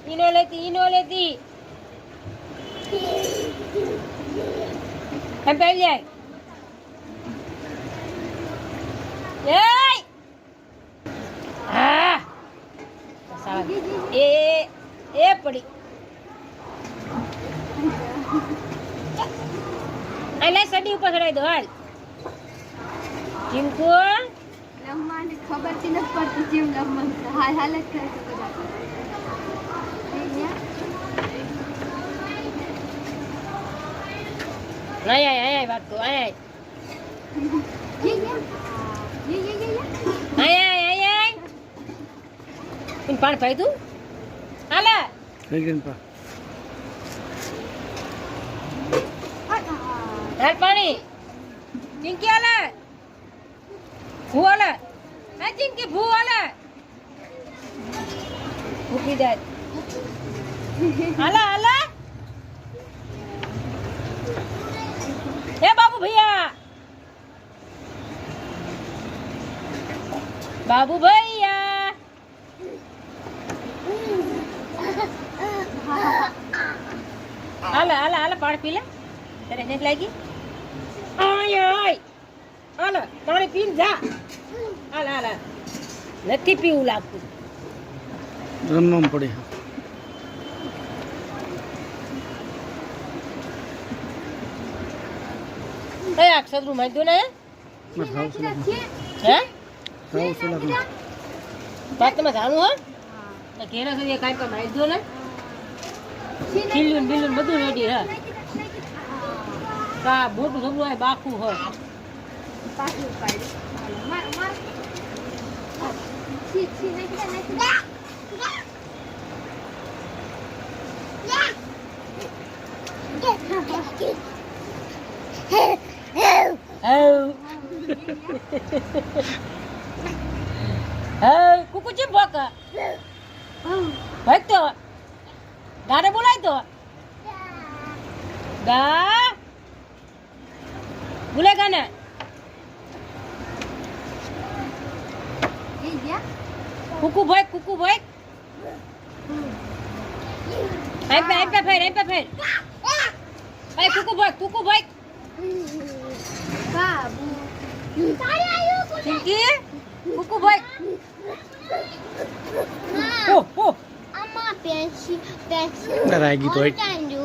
ઈનો લેતી એમ પહેરી જાય હા એ પડી એટલે સડી ઉપર ચડાવી દો હાલ ચીમકુ રમવાની ખબર થી નથી પડતી જીમ રમવાનું હાલ હાલત કરે છે બધા આય વાત તો આય इन पानी पाई तू आला लेकिन पा हाल पानी चिंकी आला भू आला है चिंकी भू आला भूखी दे आला आला ए बाबू भैया बाबू भैया હાલ પાણી પી લે તને નથી લાગી આય હાલ પાણી પીને જા હાલ નથી પીવું લાગતું રમવા પડે એ અક્ષરું મારી દો ને હે બાત તમે જાણું હો ઘેર સુધી કાંઈ પણ મારી દો ને ખીલું બિલું બધું રેડી હે કા મોટું સબલું હોય બાખું હોય પાછું પાડી માર છી નાખી કુકુ ચીમ ભોકા ભાઈ તો ગાડે બોલાય તો ગા બોલેગા ને કુકુ ભાઈ આઈ પે ફેર ભાઈ કુકુ ભાઈ બાબુ તારે આયો ચિંકી કુકુ ભાઈ અમ્મા પેન્સી ડરાઈ ગઈ તો ચાંદુ